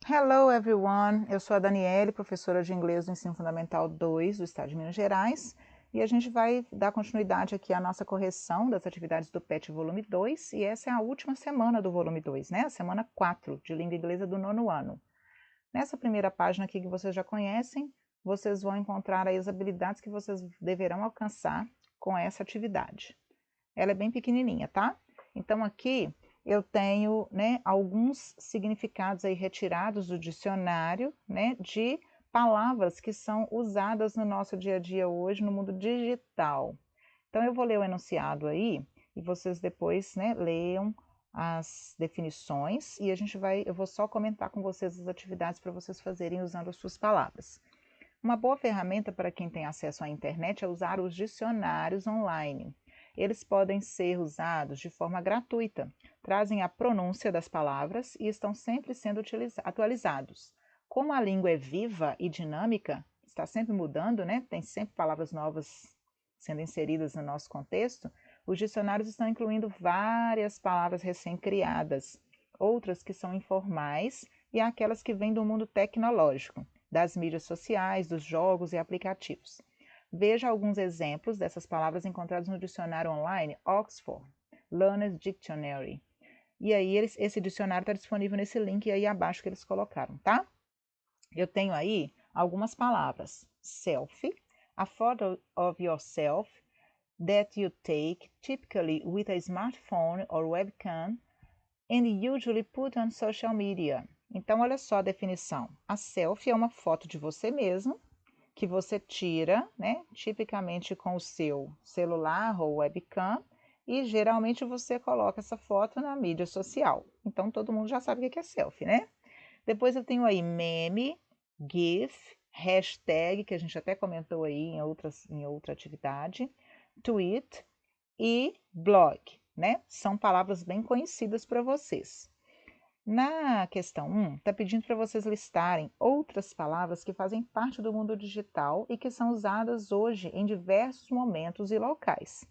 Hello everyone, eu sou a Daniele, professora de inglês do Ensino Fundamental 2 do Estado de Minas Gerais, e a gente vai dar continuidade aqui à nossa correção das atividades do PET volume 2, e essa é a última semana do volume 2, né? A semana 4 de língua inglesa do nono ano. Nessa primeira página aqui que vocês já conhecem, vocês vão encontrar aí as habilidades que vocês deverão alcançar com essa atividade. Ela é bem pequenininha, tá? Então aqui eu tenho, né, alguns significados aí retirados do dicionário, né, de palavras que são usadas no nosso dia a dia hoje no mundo digital. Então eu vou ler o enunciado aí e vocês depois, né, leiam as definições e eu vou só comentar com vocês as atividades para vocês fazerem usando as suas palavras. Uma boa ferramenta para quem tem acesso à internet é usar os dicionários online. Eles podem ser usados de forma gratuita, trazem a pronúncia das palavras e estão sempre sendo atualizados. Como a língua é viva e dinâmica, está sempre mudando, né? Tem sempre palavras novas sendo inseridas no nosso contexto, os dicionários estão incluindo várias palavras recém-criadas, outras que são informais e aquelas que vêm do mundo tecnológico, das mídias sociais, dos jogos e aplicativos. Veja alguns exemplos dessas palavras encontradas no dicionário online Oxford Learner's Dictionary. E aí, esse dicionário está disponível nesse link aí abaixo que eles colocaram, tá? Eu tenho aí algumas palavras. Selfie, a photo of yourself that you take typically with a smartphone or webcam and usually put on social media. Então, olha só a definição. A selfie é uma foto de você mesmo que você tira, né, tipicamente com o seu celular ou webcam, e geralmente você coloca essa foto na mídia social. Então todo mundo já sabe o que é selfie, né? Depois eu tenho aí meme, GIF, hashtag, que a gente até comentou aí em outra atividade, tweet e blog, né? São palavras bem conhecidas para vocês. Na questão 1, está pedindo para vocês listarem outras palavras que fazem parte do mundo digital e que são usadas hoje em diversos momentos e locais.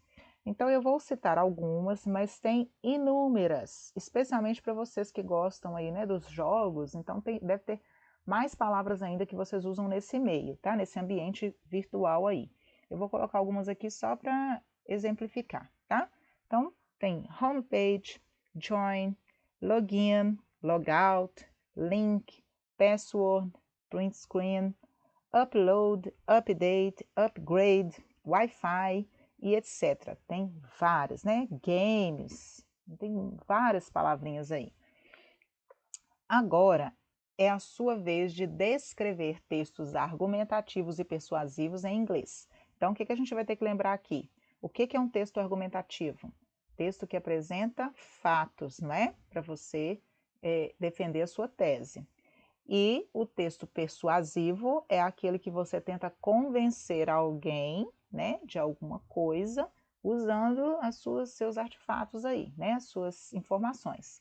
Então, eu vou citar algumas, mas tem inúmeras, especialmente para vocês que gostam aí, né, dos jogos. Então, deve ter mais palavras ainda que vocês usam nesse meio, tá? Nesse ambiente virtual aí. Eu vou colocar algumas aqui só para exemplificar, tá? Então, tem homepage, join, login, logout, link, password, print screen, upload, update, upgrade, Wi-Fi e etc. Tem várias, né? Games, tem várias palavrinhas aí. Agora é a sua vez de descrever textos argumentativos e persuasivos em inglês. Então, o que a gente vai ter que lembrar aqui? O que é um texto argumentativo? Texto que apresenta fatos, não é? Para você defender a sua tese. E o texto persuasivo é aquele que você tenta convencer alguém, né, de alguma coisa, usando seus artefatos aí, né, as suas informações.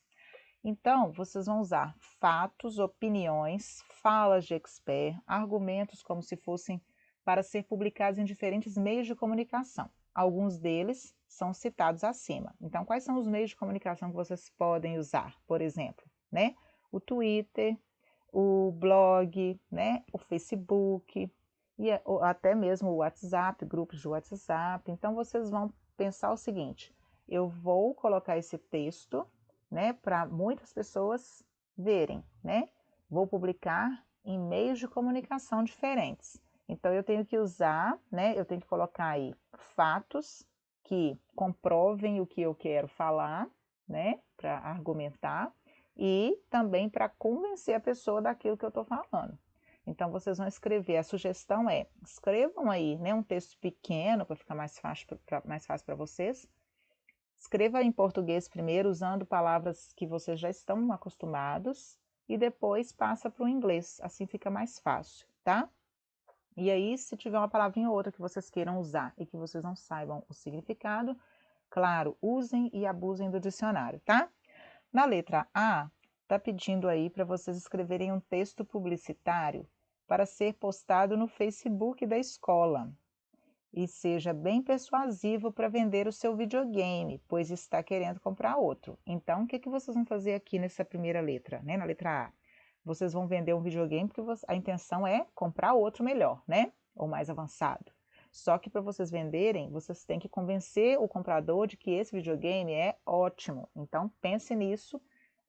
Então, vocês vão usar fatos, opiniões, falas de expert, argumentos como se fossem para ser publicados em diferentes meios de comunicação. Alguns deles são citados acima. Então, quais são os meios de comunicação que vocês podem usar? Por exemplo, né? O Twitter, o blog, né? O Facebook e até mesmo o WhatsApp, grupos de WhatsApp. Então, vocês vão pensar o seguinte: eu vou colocar esse texto, né, para muitas pessoas verem, né? Vou publicar em meios de comunicação diferentes. Então eu tenho que usar, né? Eu tenho que colocar aí fatos que comprovem o que eu quero falar, né, para argumentar e também para convencer a pessoa daquilo que eu estou falando. Então vocês vão escrever, a sugestão é, escrevam aí, né, um texto pequeno para ficar mais fácil para vocês. Escreva em português primeiro, usando palavras que vocês já estão acostumados, e depois passa para o inglês, assim fica mais fácil, tá? E aí, se tiver uma palavrinha ou outra que vocês queiram usar e que vocês não saibam o significado, claro, usem e abusem do dicionário, tá? Na letra A, está pedindo aí para vocês escreverem um texto publicitário para ser postado no Facebook da escola e seja bem persuasivo para vender o seu videogame, pois está querendo comprar outro. Então, o que vocês vão fazer aqui nessa primeira letra, né? Na letra A? vocês vão vender um videogame porque a intenção é comprar outro melhor, né? Ou mais avançado. Só que para vocês venderem, vocês têm que convencer o comprador de que esse videogame é ótimo. Então pense nisso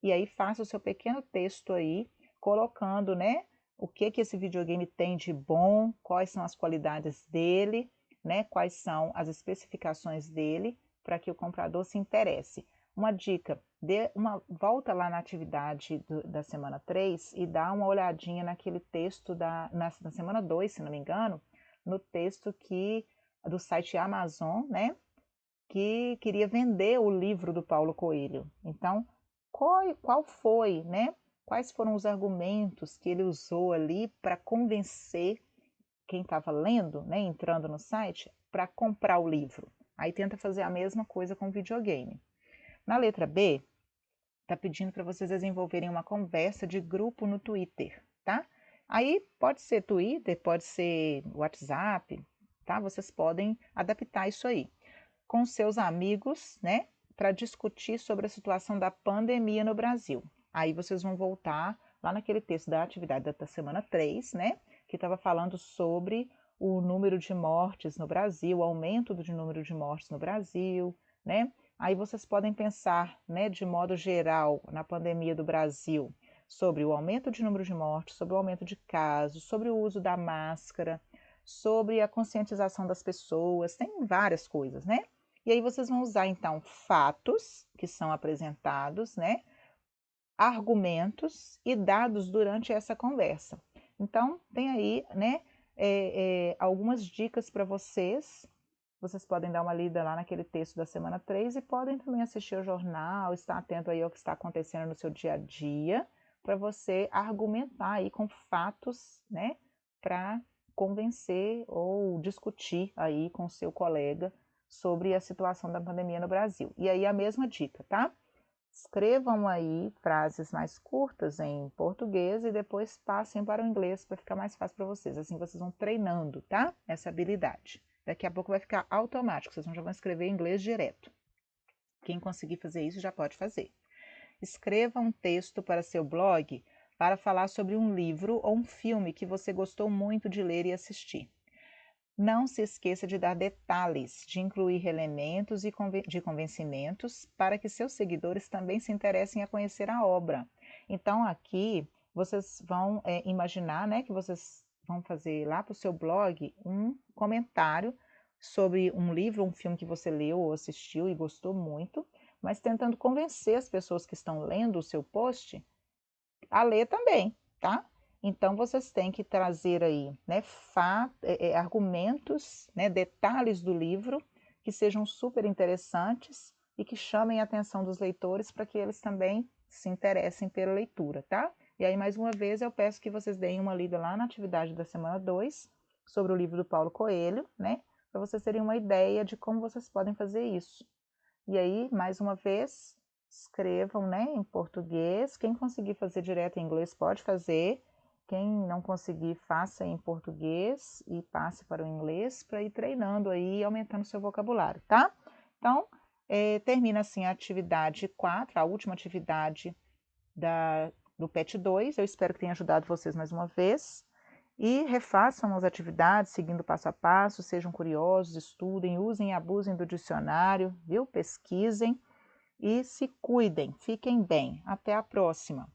e aí faça o seu pequeno texto aí, colocando, né, o que esse videogame tem de bom, quais são as qualidades dele, né, quais são as especificações dele, para que o comprador se interesse. Uma dica, volta lá na atividade da semana 3 e dá uma olhadinha naquele texto na semana 2, se não me engano, no texto do site Amazon, né, que queria vender o livro do Paulo Coelho. Então, qual foi, né, quais foram os argumentos que ele usou ali para convencer quem estava lendo, né, entrando no site, para comprar o livro? Aí tenta fazer a mesma coisa com o videogame. Na letra B, está pedindo para vocês desenvolverem uma conversa de grupo no Twitter, tá? Aí pode ser Twitter, pode ser WhatsApp, tá? Vocês podem adaptar isso aí com seus amigos, né? Para discutir sobre a situação da pandemia no Brasil. Aí vocês vão voltar lá naquele texto da atividade da semana 3, né? Que estava falando sobre o número de mortes no Brasil, o aumento do número de mortes no Brasil, né? Aí vocês podem pensar, né, de modo geral, na pandemia do Brasil, sobre o aumento de número de mortes, sobre o aumento de casos, sobre o uso da máscara, sobre a conscientização das pessoas, tem várias coisas, né? E aí vocês vão usar, então, fatos que são apresentados, né, argumentos e dados durante essa conversa. Então, tem aí, né, algumas dicas para vocês. Vocês podem dar uma lida lá naquele texto da semana 3 e podem também assistir ao jornal, estar atento aí ao que está acontecendo no seu dia a dia, para você argumentar aí com fatos, né, para convencer ou discutir aí com o seu colega sobre a situação da pandemia no Brasil. E aí a mesma dica, tá? Escrevam aí frases mais curtas em português e depois passem para o inglês para ficar mais fácil para vocês. Assim vocês vão treinando, tá? Essa habilidade. Daqui a pouco vai ficar automático, vocês já vão escrever em inglês direto. Quem conseguir fazer isso já pode fazer. Escreva um texto para seu blog para falar sobre um livro ou um filme que você gostou muito de ler e assistir. Não se esqueça de dar detalhes, de incluir elementos de convencimentos para que seus seguidores também se interessem a conhecer a obra. Então, aqui vocês vão imaginar, né, que vocês vão fazer lá para o seu blog um comentário sobre um livro, um filme que você leu ou assistiu e gostou muito, mas tentando convencer as pessoas que estão lendo o seu post a ler também, tá? Então, vocês têm que trazer aí, né, argumentos, né, detalhes do livro que sejam super interessantes e que chamem a atenção dos leitores para que eles também se interessem pela leitura, tá? E aí, mais uma vez, eu peço que vocês deem uma lida lá na atividade da semana 2 sobre o livro do Paulo Coelho, né, para vocês terem uma ideia de como vocês podem fazer isso. E aí, mais uma vez, escrevam, né, em português. Quem conseguir fazer direto em inglês pode fazer. Quem não conseguir, faça em português e passe para o inglês para ir treinando aí e aumentando seu vocabulário, tá? Então, termina assim a atividade 4, a última atividade do PET 2. Eu espero que tenha ajudado vocês mais uma vez. E refaçam as atividades, seguindo passo a passo, sejam curiosos, estudem, usem e abusem do dicionário, viu? Pesquisem e se cuidem. Fiquem bem. Até a próxima!